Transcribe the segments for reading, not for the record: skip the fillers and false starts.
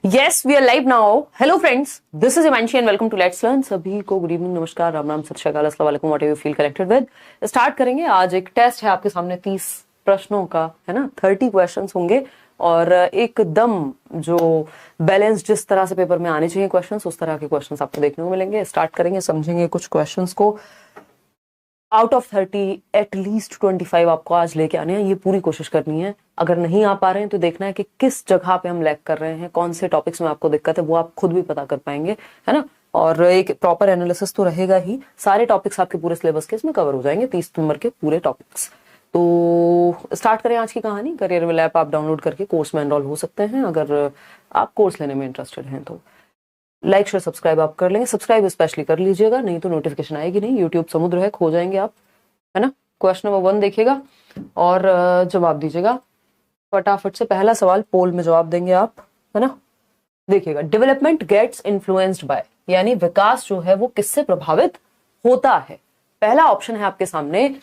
Yes, we are live now. Hello friends, this is Imanshi and welcome to Let's Learn. सभी को good evening, नमस्कार, राम राम, सत श्री अकाल, अस्सलाम वालेकुम, what ever you feel connected with. Start करेंगे। आज एक टेस्ट है आपके सामने 30 प्रश्नों का, है ना। 30 क्वेश्चंस होंगे और एकदम जो बैलेंस जिस तरह से पेपर में आने चाहिए क्वेश्चंस, उस तरह के क्वेश्चंस आपको देखने को मिलेंगे। स्टार्ट करेंगे, समझेंगे कुछ क्वेश्चंस को। आउट ऑफ 30 एटलीस्ट 25 आपको आज लेके आने हैं, ये पूरी कोशिश करनी है। अगर नहीं आ पा रहे हैं तो देखना है कि किस जगह पे हम लैग कर रहे हैं, कौन से टॉपिक्स में आपको दिक्कत है, वो आप खुद भी पता कर पाएंगे, है ना। और एक प्रॉपर एनालिसिस तो रहेगा ही, सारे टॉपिक्स आपके पूरे सिलेबस के इसमें कवर हो जाएंगे, 30 नंबर के पूरे टॉपिक्स। तो स्टार्ट करें आज की कहानी। करियर विल ऐप आप डाउनलोड करके कोर्स में एनरोल हो सकते हैं अगर आप कोर्स लेने में इंटरेस्टेड हैं तो। लाइक शेयर सब्सक्राइब आप कर लेंगे, सब्सक्राइब स्पेशली कर लीजिएगा, नहीं तो नोटिफिकेशन आएगी नहीं। यूट्यूब समुद्र है, खो जाएंगे आप, है ना। क्वेश्चन नंबर 1 देखिएगा और जवाब दीजिएगा फटाफट से। पहला सवाल पोल में जवाब देंगे आप, है ना। देखिएगा, डेवलपमेंट गेट्स इन्फ्लुएंस्ड बाय, यानी विकास जो है वो किससे प्रभावित होता है। पहला ऑप्शन है आपके सामने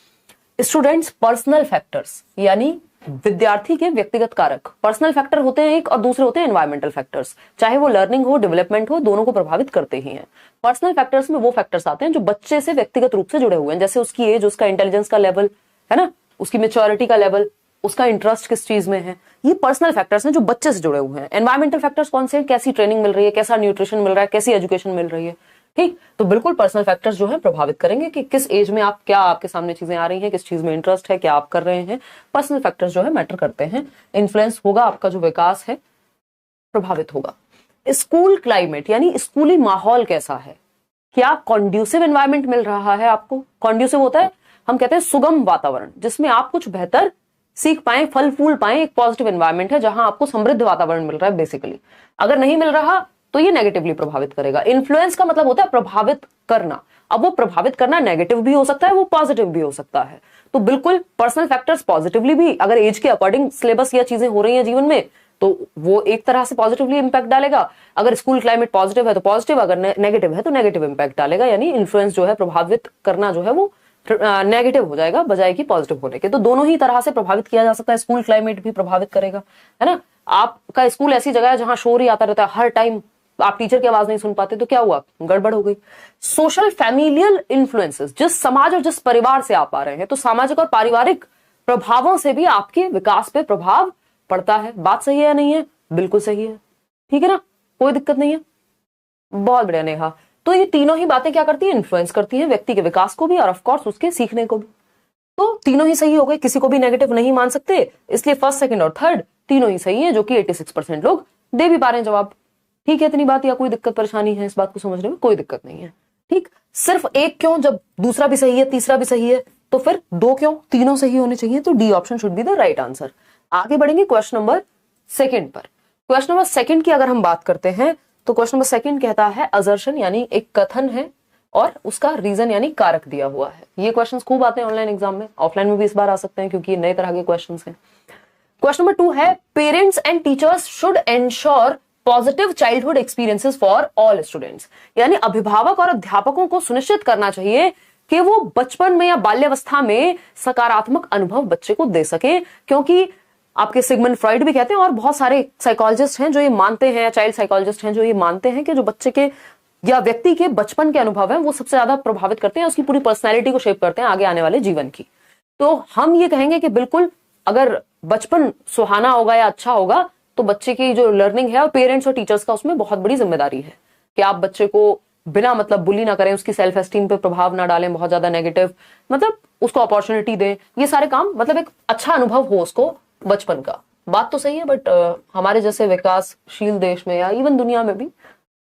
स्टूडेंट्स पर्सनल फैक्टर्स, यानी विद्यार्थी के व्यक्तिगत कारक। पर्सनल फैक्टर होते हैं एक और दूसरे होते हैं एनवायरमेंटल फैक्टर्स। चाहे वो लर्निंग हो, डेवलपमेंट हो, दोनों को प्रभावित करते ही हैं। पर्सनल फैक्टर्स में वो फैक्टर्स आते हैं जो बच्चे से व्यक्तिगत रूप से जुड़े हुए हैं, जैसे उसकी एज, उसका इंटेलिजेंस का लेवल, है ना, उसकी मेच्योरिटी का लेवल, उसका इंटरेस्ट किस चीज में है। ये पर्सनल फैक्टर्स हैं जो बच्चे से जुड़े हुए हैं। एनवायरमेंटल फैक्टर्स कौन से हैं? कैसी ट्रेनिंग मिल रही है, कैसा न्यूट्रिशन मिल रहा है, कैसी एजुकेशन मिल रही है। ठीक, तो बिल्कुल पर्सनल फैक्टर्स जो है प्रभावित करेंगे कि किस एज में आप, क्या आपके सामने चीजें आ रही हैं, किस चीज में इंटरेस्ट है, क्या आप कर रहे हैं। पर्सनल फैक्टर्स जो है मैटर करते हैं। इन्फ्लुएंस होगा, आपका जो विकास है प्रभावित होगा। स्कूल क्लाइमेट, यानी स्कूली माहौल कैसा है, क्या कॉन्ड्यूसिव एनवायरमेंट मिल रहा है आपको। कॉन्ड्यूसिव होता है, हम कहते हैं सुगम वातावरण, जिसमें आप कुछ बेहतर सीख पाए, फल फूल पाए। एक पॉजिटिव एनवायरमेंट है जहां आपको समृद्ध वातावरण मिल रहा है बेसिकली। अगर नहीं मिल रहा तो ये नेगेटिवली प्रभावित करेगा। इन्फ्लुएंस का मतलब होता है प्रभावित करना। अब वो प्रभावित करना नेगेटिव भी हो सकता है, वो पॉजिटिव भी हो सकता है। तो बिल्कुल पर्सनल फैक्टर्स पॉजिटिवली भी, अगर एज के अकॉर्डिंग सिलेबस या चीजें हो रही हैं जीवन में, तो वो एक तरह से पॉजिटिवली इंपैक्ट डालेगा। अगर स्कूल क्लाइमेट पॉजिटिव है तो पॉजिटिव, अगर नेगेटिव है तो नेगेटिव इंपैक्ट डालेगा। यानी इन्फ्लुएंस जो है, प्रभावित करना जो है, वो नेगेटिव हो जाएगा बजाय कि पॉजिटिव होने के। तो दोनों ही तरह से प्रभावित किया जा सकता है। स्कूल क्लाइमेट भी प्रभावित करेगा, है ना। आपका स्कूल ऐसी जगह है जहां शोर ही आता रहता है हर टाइम, आप टीचर की आवाज नहीं सुन पाते, तो क्या हुआ, गड़बड़ हो गई। सोशल फैमिलियल इन्फ्लुएंसेस, जिस समाज और जिस परिवार से आप आ रहे हैं, तो सामाजिक और पारिवारिक प्रभावों से भी आपके विकास पे प्रभाव पड़ता है। बात सही है या नहीं है? बिल्कुल सही है, ठीक है ना, कोई दिक्कत नहीं है। बहुत बढ़िया नेहा। तो ये तीनों ही बातें क्या करती है, इन्फ्लुएंस करती है व्यक्ति के विकास को भी और ऑफकोर्स उसके सीखने को भी। तो तीनों ही सही हो गए, किसी को भी नेगेटिव नहीं मान सकते, इसलिए फर्स्ट, सेकंड और थर्ड तीनों ही सही है, जो कि 86% लोग दे भी पा रहे हैं जवाब। ठीक है, इतनी बात, या कोई दिक्कत परेशानी है इस बात को समझने में? कोई दिक्कत नहीं है। ठीक, सिर्फ एक क्यों, जब दूसरा भी सही है, तीसरा भी सही है, तो फिर 2 क्यों, तीनों सही होने चाहिए। तो D option should be the right answer. आगे बढ़ेंगे क्वेश्चन नंबर 2 पर। क्वेश्चन नंबर 2 की अगर हम बात करते हैं तो क्वेश्चन नंबर 2 कहता है असर्शन, यानी एक कथन है और उसका रीजन यानी कारक दिया हुआ है। ये क्वेश्चंस खूब आते हैं ऑनलाइन एग्जाम में, ऑफलाइन में भी इस बार आ सकते हैं क्योंकि ये नए तरह के क्वेश्चंस हैं। क्वेश्चन नंबर 2 है parents and teachers should ensure positive childhood experiences for all students, यानी अभिभावक और अध्यापकों को सुनिश्चित करना चाहिए कि वो बचपन में या बाल्यावस्था में सकारात्मक अनुभव बच्चे को दे सके। क्योंकि आपके सिगमंड फ्रॉइड भी कहते हैं और बहुत सारे साइकोलॉजिस्ट हैं जो ये मानते हैं, चाइल्ड साइकोलॉजिस्ट हैं जो ये मानते हैं कि जो बच्चे के या व्यक्ति के बचपन के अनुभव है वो सबसे ज्यादा प्रभावित करते हैं, उसकी पूरी पर्सनैलिटी को शेप करते हैं आगे आने वाले जीवन की। तो हम ये कहेंगे कि बिल्कुल अगर बचपन सुहाना होगा या अच्छा होगा तो बच्चे की जो लर्निंग है और पेरेंट्स और टीचर्स का उसमें बहुत बड़ी जिम्मेदारी है कि आप बच्चे को बिना मतलब बुली ना करें, उसकी सेल्फ एस्टीम पे प्रभाव ना डालें बहुत ज्यादा नेगेटिव, मतलब उसको अपॉर्चुनिटी दें। ये सारे काम, मतलब एक अच्छा अनुभव हो उसको बचपन का। बात तो सही है, बट हमारे जैसे विकासशील देश में या इवन दुनिया में भी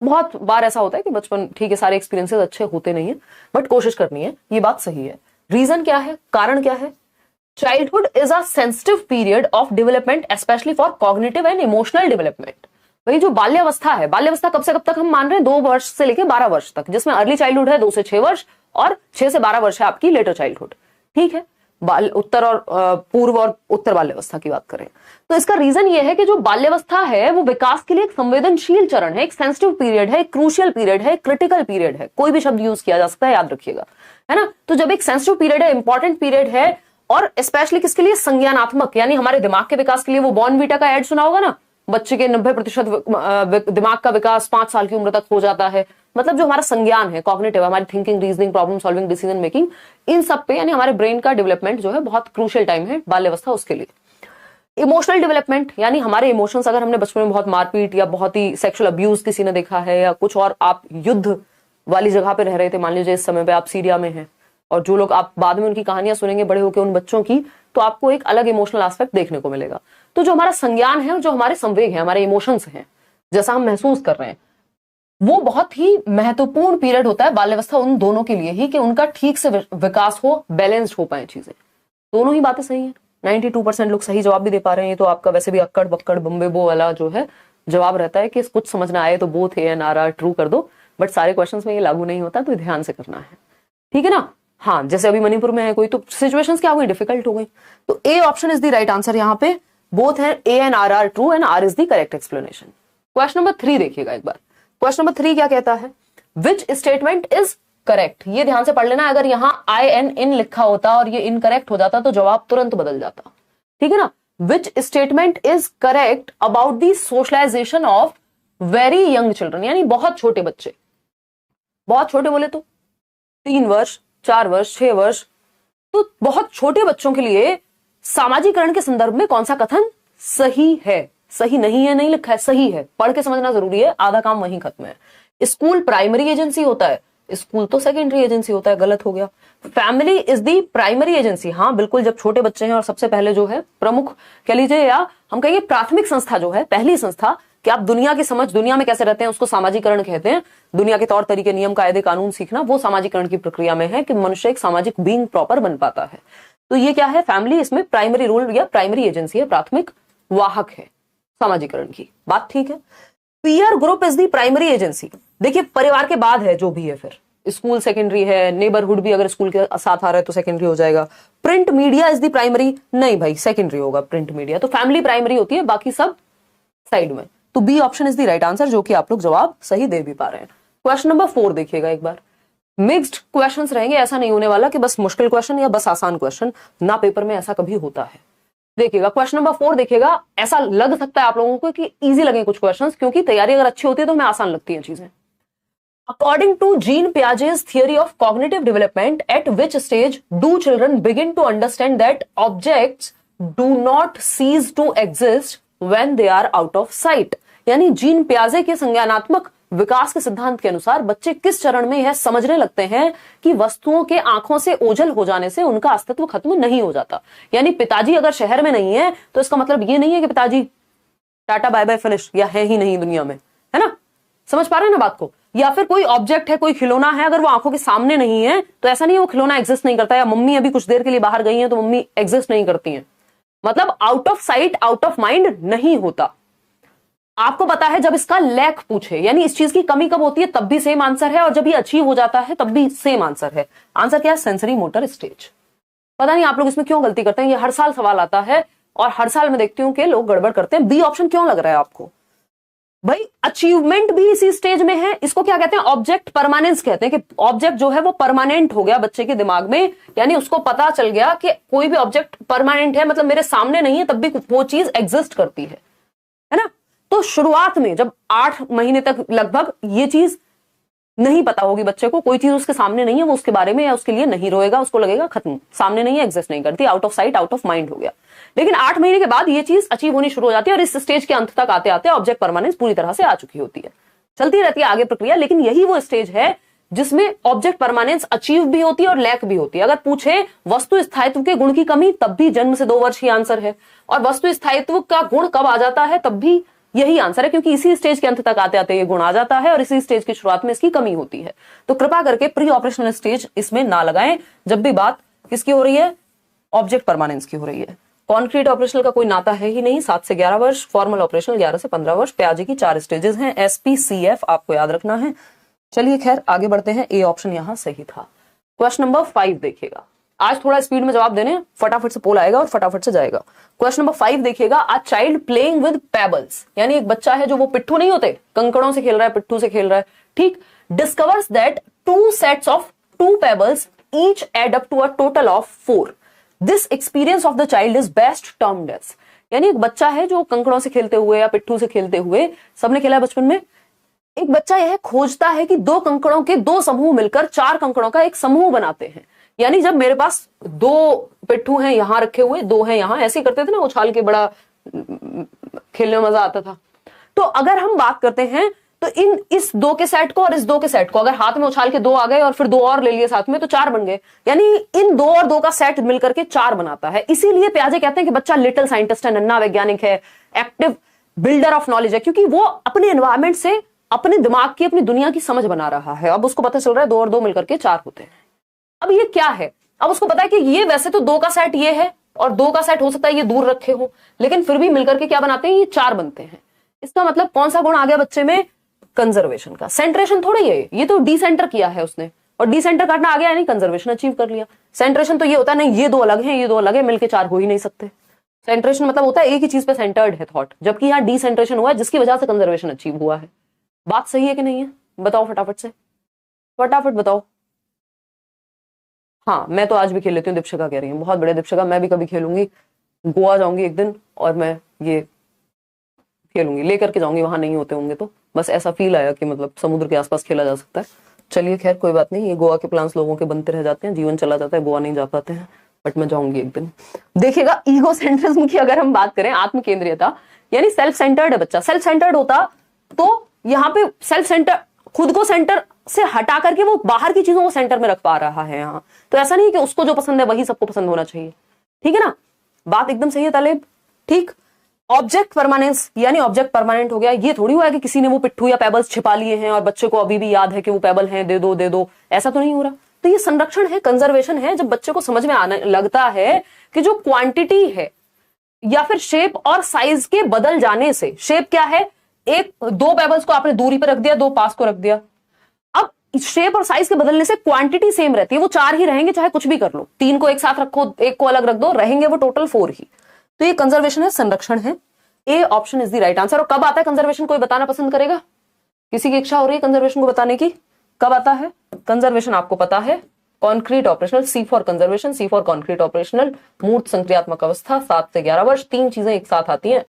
बहुत बार ऐसा होता है कि बचपन, ठीक है, सारे एक्सपीरियंसेस अच्छे होते नहीं है, बट कोशिश करनी है। ये बात सही है। रीजन क्या है, कारण क्या है? Childhood is a sensitive period of development specially for cognitive and emotional development. वही जो बाल्यावस्था है, बाल्यावस्था कब से कब तक हम मान रहे हैं? 2 वर्ष से लेकर 12 वर्ष तक, जिसमें अर्ली चाइल्डहुड है 2 से 6 वर्ष और 6 से 12 वर्ष है आपकी लेटर चाइल्डहुड। ठीक है, उत्तर और पूर्व और उत्तर बाल्यावस्था की बात करें तो इसका रीजन ये है कि जो बाल्यावस्था है वो विकास के लिए एक संवेदनशील चरण है, एक सेंसिटिव पीरियड है, एक क्रूशियल पीरियड है, क्रिटिकल पीरियड है। कोई भी शब्द यूज किया जा सकता है, याद रखिएगा, है ना। तो जब एक सेंसिटिव पीरियड है, इंपॉर्टेंट पीरियड है, और स्पेशली किसके लिए? संज्ञानात्मक, यानी हमारे दिमाग के विकास के लिए। वो बॉर्नवीटा का एड सुना होगा ना, बच्चे के 90% दिमाग का विकास 5 साल की उम्र तक हो जाता है। मतलब जो हमारा संज्ञान है, कॉग्निटिव, हमारी thinking, reasoning, problem solving, decision making, इन सब पे यानी हमारे ब्रेन का डेवलपमेंट जो है बहुत क्रूशियल टाइम है बाल्यावस्था उसके लिए। इमोशनल डेवलपमेंट यानी हमारे इमोशंस, अगर हमने बचपन में बहुत मारपीट या बहुत ही सेक्सुअल अब्यूज किसी ने देखा है या कुछ और, आप युद्ध वाली जगह पे रह रहे थे, मान लीजिए इस समय पे आप सीरिया में हैं, और जो लोग आप बाद में उनकी कहानियां सुनेंगे बड़े होकर उन बच्चों की, तो आपको एक अलग इमोशनल एस्पेक्ट देखने को मिलेगा। तो जो हमारा संज्ञान है और जो हमारे संवेग है, हमारे इमोशंस हैं, जैसा हम महसूस कर रहे हैं, वो बहुत ही महत्वपूर्ण पीरियड होता है बाल्यावस्था उन दोनों के लिए ही, कि उनका ठीक से विकास हो, बैलेंस्ड हो पाए चीजें। दोनों ही बातें सही है। 92% लोग सही जवाब भी दे पा रहे हैं। तो आपका वैसे भी अक्कड़ बक्कड़ बम्बे बो वाला जो है जवाब रहता है कि कुछ समझ ना आए तो बोथ है नारा ट्रू कर दो, बट सारे क्वेश्चंस में ये लागू नहीं होता, तो ध्यान से करना है, ठीक है ना। हाँ, जैसे अभी मणिपुर में है कोई, तो सिचुएशंस क्या हो गई, डिफिकल्ट हो गई। तो A option is the right answer यहाँ पे, बोथ है A and R true and R is the correct explanation. Question number 3 देखिएगा एक बार। क्वेश्चन नंबर 3 क्या कहता है, विच स्टेटमेंट इज करेक्ट। ये ध्यान से पढ़ लेना, अगर यहां आई एन इन लिखा होता और ये इनकरेक्ट हो जाता तो जवाब तुरंत बदल जाता, ठीक है ना। Which statement is correct about the socialisation of very young children, यानी बहुत छोटे बच्चे। बहुत छोटे बोले तो 3 वर्ष, 4 वर्ष, 6 वर्ष, तो बहुत छोटे बच्चों के लिए सामाजिकरण के संदर्भ में कौन सा कथन सही है। सही नहीं है नहीं लिखा है, सही है, पढ़ के समझना जरूरी है, आधा काम वहीं खत्म है। स्कूल प्राइमरी एजेंसी होता है, स्कूल तो सेकेंडरी एजेंसी होता है, गलत हो गया। Family is the primary agency, हाँ बिल्कुल, जब छोटे बच्चे हैं और सबसे पहले जो है प्रमुख कह लीजिए, या हम कहेंगे प्राथमिक संस्था जो है, पहली संस्था कि आप दुनिया की समझ, दुनिया में कैसे रहते हैं, उसको सामाजिकरण कहते हैं। दुनिया के तौर तरीके, नियम, कायदे, कानून सीखना, वो सामाजिकरण की प्रक्रिया में है कि मनुष्य एक सामाजिक बीइंग प्रॉपर बन पाता है। तो ये क्या है, फैमिली इसमें प्राइमरी रोल या प्राइमरी एजेंसी है, प्राथमिक वाहक है सामाजिकरण की, बात ठीक है। Peer group is the primary agency, देखिए परिवार के बाद है जो भी है, फिर स्कूल सेकेंडरी है, नेबरहुड भी अगर स्कूल के साथ आ रहा है तो सेकेंडरी हो जाएगा। Print media is the primary, नहीं भाई सेकेंडरी होगा प्रिंट मीडिया, तो फैमिली प्राइमरी होती है, बाकी सब साइड में। तो B option is the right answer, जो कि आप लोग जवाब सही दे भी पा रहे हैं। क्वेश्चन नंबर 4 देखिएगा एक बार। मिक्स्ड क्वेश्चंस रहेंगे, ऐसा नहीं होने वाला कि बस मुश्किल क्वेश्चन या बस आसान क्वेश्चन, ना पेपर में ऐसा कभी होता है। देखिएगा क्वेश्चन नंबर 4 देखिएगा, ऐसा लग सकता है आप लोगों को कि इजी लगे कुछ क्वेश्चंस, क्योंकि तैयारी अगर अच्छी होती है तो हमें आसान लगती है चीजें। According to Jean Piaget's theory of cognitive development, at which stage do children begin to understand that objects do not cease to exist when they are out of sight? यानी जीन पियाजे के संज्ञानात्मक विकास के सिद्धांत के अनुसार बच्चे किस चरण में यह समझने लगते हैं कि वस्तुओं के आंखों से ओझल हो जाने से उनका अस्तित्व खत्म नहीं हो जाता। यानी पिताजी अगर शहर में नहीं है तो इसका मतलब ये नहीं है कि पिताजी टाटा बाय बाय फिनिश, या है ही नहीं दुनिया में, है ना। समझ पा रहे हैं ना बात को। या फिर कोई ऑब्जेक्ट है, कोई खिलौना है, अगर वो आंखों के सामने नहीं है तो ऐसा नहीं है वो खिलौना एग्जिस्ट नहीं करता, या मम्मी अभी कुछ देर के लिए बाहर गई है तो मम्मी एग्जिस्ट नहीं करती हैं। मतलब out of sight out of mind नहीं होता। आपको पता है जब इसका लैक पूछे, यानी इस चीज की कमी कब होती है, तब भी सेम आंसर है, और जब ये अचीव हो जाता है तब भी सेम आंसर है। आंसर क्या है, सेंसरी मोटर स्टेज। पता नहीं आप लोग इसमें क्यों गलती करते हैं, ये हर साल सवाल आता है और हर साल मैं देखती हूं कि लोग गड़बड़ करते हैं। बी ऑप्शन क्यों लग रहा है आपको भाई, अचीवमेंट भी इसी स्टेज में है। इसको क्या कहते हैं, ऑब्जेक्ट परमानेंस कहते हैं, कि ऑब्जेक्ट जो है वो परमानेंट हो गया बच्चे के दिमाग में, यानी उसको पता चल गया कि कोई भी ऑब्जेक्ट परमानेंट है, मतलब मेरे सामने नहीं है तब भी वो चीज एग्जिस्ट करती है ना। तो शुरुआत में जब 8 महीने तक लगभग ये चीज नहीं पता होगी बच्चे को, कोई चीज उसके सामने नहीं है, वो उसके बारे में या उसके लिए नहीं रोएगा, उसको लगेगा खत्म, सामने नहीं है, एग्जिस्ट नहीं करती, out of sight out of mind हो गया। लेकिन 8 महीने के बाद ये चीज अचीव होनी शुरू हो जाती है, और इस स्टेज के अंत तक आते आते ऑब्जेक्ट परमानेंस पूरी तरह से आ चुकी होती है। चलती रहती है आगे प्रक्रिया, लेकिन यही वो स्टेज है जिसमें ऑब्जेक्ट परमानेंस अचीव भी होती है और लैक भी होती है। अगर पूछे वस्तु स्थायित्व के गुण की कमी, तब भी जन्म से 2 वर्ष ही आंसर है, और वस्तु स्थायित्व का गुण कब आ जाता है तब भी यही आंसर है, क्योंकि इसी स्टेज के अंत तक आते आते ये गुण आ जाता है और इसी स्टेज की शुरुआत में इसकी कमी होती है। तो कृपा करके प्री ऑपरेशनल स्टेज इसमें ना लगाएं जब भी बात किसकी हो रही है, ऑब्जेक्ट परमानेंस की हो रही है। कॉन्क्रीट ऑपरेशनल का कोई नाता है ही नहीं, 7 से 11 वर्ष, फॉर्मल ऑपरेशनल 11 से 15 वर्ष। पियाजे की 4 स्टेजेस हैं, SPCF आपको याद रखना है। चलिए खैर आगे बढ़ते हैं, ए ऑप्शन यहां सही था। क्वेश्चन नंबर 5 देखिएगा, आज थोड़ा स्पीड में जवाब देने, फटाफट से पोल आएगा और फटाफट से जाएगा। क्वेश्चन नंबर 5 देखिएगा, a child playing with pebbles, यानी एक बच्चा है जो वो पिट्ठू नहीं होते, कंकड़ों से खेल रहा है, पिट्ठू से खेल रहा है, ठीक। Discovers that 2 sets of 2 pebbles each add up to a total of 4. This experience of the child is best termed as, यानी एक बच्चा है जो कंकड़ों से खेलते हुए या पिट्ठू से खेलते हुए, सबने खेला है बचपन में, एक बच्चा यह खोजता है कि दो कंकड़ों के दो समूह मिलकर चार कंकड़ों का एक समूह बनाते हैं। यानी जब मेरे पास दो पिट्ठू हैं यहां रखे हुए, दो हैं यहां, ऐसे ही करते थे ना उछाल के, बड़ा खेलने में मजा आता था। तो अगर हम बात करते हैं तो इस दो के सेट को और इस दो के सेट को अगर हाथ में उछाल के दो आ गए और फिर दो और ले लिए साथ में तो चार बन गए। यानी इन दो और दो का सेट मिलकर के चार बनाता है। इसीलिए पियाजे कहते हैं कि बच्चा लिटिल साइंटिस्ट है, नन्हा वैज्ञानिक है, एक्टिव बिल्डर ऑफ नॉलेज है, क्योंकि वो अपने एनवायरमेंट से अपने दिमाग की, अपनी दुनिया की समझ बना रहा है। अब उसको पता चल रहा है दो और दो मिलकर के चार होते हैं। अब ये क्या है, अब उसको पता है कि ये वैसे तो दो का सेट ये है और दो का सेट हो सकता है ये दूर रखे हो, लेकिन फिर भी मिलकर के क्या बनाते हैं, ये चार बनते हैं। इसका मतलब कौन सा गुण आ गया बच्चे में, कंजर्वेशन का। सेंट्रेशन थोड़ी है, ये तो डिसेंटर किया है उसने, और डिसेंटर करना आ गया यानी कंजर्वेशन अचीव कर लिया। सेंट्रेशन तो ये होता है नहीं ये दो अलग हैं, ये दो अलग है, मिलके चार हो ही नहीं सकते। सेंट्रेशन मतलब होता है एक ही चीज पे सेंटर्ड है थॉट, जबकि यहाँ डिसेंट्रेशन हुआ है जिसकी वजह से कंजर्वेशन अचीव हुआ है। बात सही है कि नहीं है, बताओ फटाफट से, फटाफट बताओ। हाँ मैं तो आज भी खेल लेती हूँ, दीपशिका कह रही है, बहुत बढ़िया दीपशिका, मैं भी कभी खेलूंगी, गोवा जाऊंगी एक दिन और मैं ये खेलूंगी, लेकर के जाऊंगी, वहां नहीं होते होंगे तो। बस ऐसा फील आया कि मतलब समुद्र के आसपास खेला जा सकता है। चलिए खैर कोई बात नहीं, ये गोवा के प्लान्स लोगों के बनते रह जाते हैं, जीवन चला जाता है, गोवा नहीं जा पाते हैं, बट मैं जाऊंगी एक दिन। देखिएगा ईगो सेंट्रिज्म की अगर हम बात करें, आत्म केंद्रीयता, यानी सेल्फ सेंटर्ड है बच्चा। सेल्फ सेंटर्ड होता तो यहाँ पे सेल्फ सेंटर, खुद को सेंटर से हटा करके वो बाहर की चीजों को सेंटर में रख पा रहा है यहाँ। तो ऐसा नहीं कि उसको जो पसंद है वही सबको पसंद होना चाहिए, ठीक है ना, बात एकदम सही है तालेब, ठीक। ऑब्जेक्ट परमानेंस, यानी ऑब्जेक्ट परमानेंट हो गया, ये थोड़ी हुआ है कि किसी ने वो पिट्ठू या पेबल्स छिपा लिए हैं और बच्चे को अभी भी याद है कि वो पेबल हैं, दे दो, ऐसा तो नहीं हो रहा। तो ये संरक्षण है, कंजर्वेशन है, जब बच्चे को समझ में आने लगता है कि जो क्वांटिटी है या फिर शेप और साइज के बदल जाने से, शेप क्या है, एक दो पेबल्स को आपने दूरी पर रख दिया, दो पास को रख दिया, अब शेप और साइज के बदलने से क्वांटिटी सेम रहती है, वो चार ही रहेंगे चाहे कुछ भी कर लो, तीन को एक साथ रखो, एक को अलग रख दो, रहेंगे वो टोटल फोर ही। तो ये कंजर्वेशन है, संरक्षण है। ए option is the right answer. और कब आता है कंजर्वेशन, कोई बताना पसंद करेगा, किसी की इच्छा हो रही है कंजर्वेशन को बताने की, कब आता है कंजर्वेशन, आपको पता है, concrete operational, C for conservation, C for concrete operational, मूर्त संक्रियात्मक अवस्था, 7 से 11 वर्ष, तीन चीजें एक साथ आती हैं।